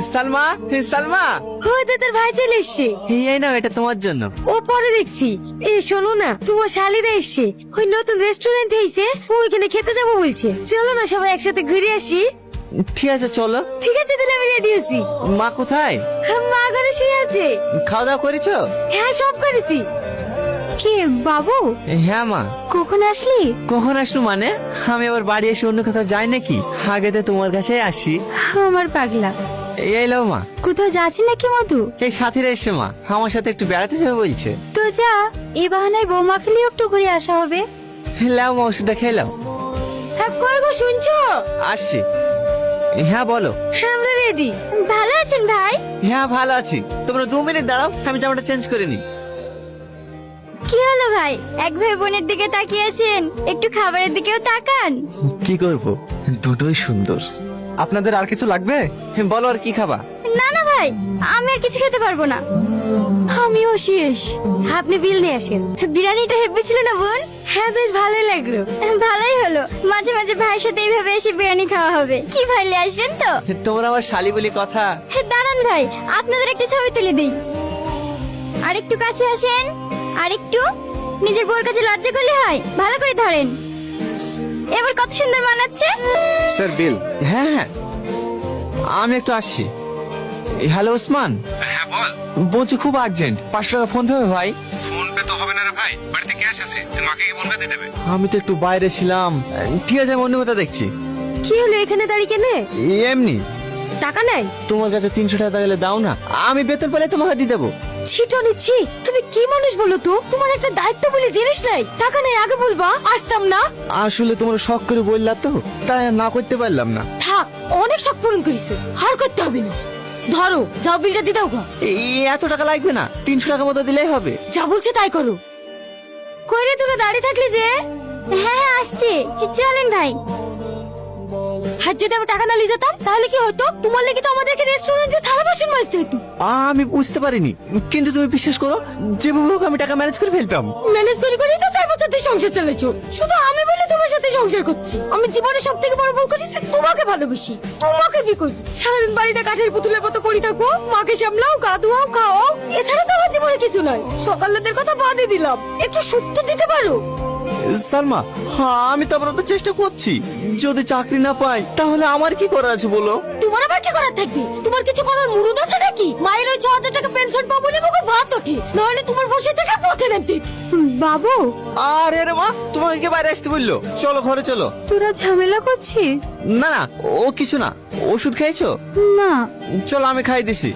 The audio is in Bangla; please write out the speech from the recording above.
সালমা, সালমা, হয়তো তোর ভাই চলে এসছে। এই নাও, এটা তোমার জন্য। ও পরে দেখছি। শোনো না, তোমার শালিরা এসছে, ওই নতুন রেস্টুরেন্ট হয়েছে, ওইখানে খেতে যাবো বলছে। চলো না সবাই একসাথে ঘুরে আসি। ঠিক আছে, চলো। ঠিক আছে, তাহলে আমি রেডি আছি। মা কোথায়? মা ঘরে শুয়ে আছে। খাওয়া দাওয়া করেছো? হ্যাঁ, সব করেছি। কে বাবু? হ্যাঁ মা। কখন আসলি? কখন আসলো মানে? আমি আবার বাড়ি এসে অন্য কোথাও যাই নাকি? আগে তো তোমার কাছে আসি। আমার পাগলা। এই লো মা। কোথাও যাচ্ছি নাকি মধু? এই সাথীরা এসছে মা, আমার সাথে একটু বেড়াতে যাবে বলছে। তো যা, এই বাহানায় বৌমা খেলেও একটু ঘুরে আসা হবে। লাও মা, ওষুধটা খেয়ে লাও। হ্যাঁ, কই গো শুনছো? আসছি। হ্যাঁ বলো। হ্যাঁ, আমরা রেডি। ভালো আছেন ভাই? হ্যাঁ ভালো আছি। তোমরা 2 মিনিট দাঁড়াও, আমি জামাটা চেঞ্জ করে নি। কি হলো ভাই, এক ভাই বোনের দিকে তাকিয়েছেন, একটু খাবারের দিকেও তাকান। কি করবো, দুটোই সুন্দর। আপনাদের আর কিছু লাগবে? বলো, আর কি খাবা? না না ভাই, আমি আর কিছু খেতে পারবো না। আমিও শেষ। আপনি বিল নিয়ে আসেন। বিরিয়ানিটা হেব্বি ছিল না বোন? হ্যাঁ, বেশ ভালোই লাগলো। ভালোই হলো, মাঝে মাঝে ভাইয়ের সাথে এইভাবে এসে বিরিয়ানি খাওয়া হবে। কি ভাইলে আসবেন তো? তোমরা আমার শালি বলি কথা। দাঁড়ান ভাই, আপনাদের একটা ছবি তুলে দিই। আর একটু কাছে আসেন, আর একটু। নিজের বউর কাছে লজ্জা করলে হয়? ভালো করে ধরেন। এবার কত সুন্দর মানাচ্ছে। স্যার বিল। হ্যাঁ হ্যাঁ, আমি একটু আসছি। হ্যালো ওসমান। হ্যাঁ বল। বলছি খুব আর্জেন্ট, 500 টাকা ফোন পেবে ভাই? ফোন পে তো হবে না রে ভাই, বাড়িতে ক্যাশ আছে, তুই মাকে কি ফোন দিয়ে দেবে? আমি তো একটু বাইরে ছিলাম। ঠিক আছে, আমি অন্য কথা দেখছি। কি হলো, এখানে দাঁড়িয়ে কেনে? এমনি। টাকা নাই? তোমার কাছে 300 টাকা গেলে দাও না, আমি বেতন পেলে তোমাকে দিয়ে দেবো। ছিটনি ছি, তুমি কি মানুষ বলো তো? তোমার একটা দায়িত্ব বলে জিনিস নাই। টাকা নাই আগে বলবা, আসতাম না। আসলে তোমরা শখ করে বললা তো, তাই আর না করতে পারলাম না। থাক, অনেক শখ পূরণ করেছে, আর করতে হবে না। ধরো, যাও বিলটা দিয়ে দাও গো। এত টাকা লাগবে না, 300 টাকা মতো দিলেই হবে। যা বলছে তাই করো। কইরে তোরা দাঁড়িয়ে থাকলে যে? হ্যাঁ হ্যাঁ, আসছে, চলেন ভাই। আর যদি আমি টাকা না নিয়ে যেতাম তাহলে কি হতো? তোমার লেগে তো আমাদেরকে রেস্টুরেন্টে থালা বাসন মাজতে হতো। আমি বুঝতে পারিনি, কিন্তু তুমি বিশ্বাস করো, যেভাবে হোক আমি টাকা ম্যানেজ করে ফেলতাম। ম্যানেজ করে করেই তো 4 বছর ধরে সংসার চালাইছো। শুধু আমি বলে তোমার সাথে সংসার করছি। আমি জীবনে সব থেকে বড় ভুল করেছি, তোমাকে ভালোবাসি, তোমাকে বিয়ে করি। সারাদিন বাড়িতে কাঠের পুতুলের মতো পড়ে থাকো, মাকে সামলাও, গা ধোয়াও, খাও। এছাড়া তো আমার জীবনে কিছু নাই। সকালের কথা বাদই দিলাম, একটু সত্য দিতে পারো? সালমা, হ্যাঁ আমি তো আবার চেষ্টা করছি। যদি চাকরি না পাই তাহলে আমার কি করার আছে বলো? তোমার আবার কি করার থাকবে? তোমার কিছু করার মুরুদ আছে নাকি? মায়ের ওই 6,000 টাকা পেনশন পাবো বলে মুখে ভাত ওঠে, নাহলে তোমার বসে থেকে পথে নামতে। বাবু, আরে রে মা, তোমাকে কে বাইরে আসতে বললো? চলো ঘরে চলো। তোরা ঝামেলা করছিস? না না, ও কিছু না। ওষুধ খেয়েছো? না। চলো আমি খাই দিছি।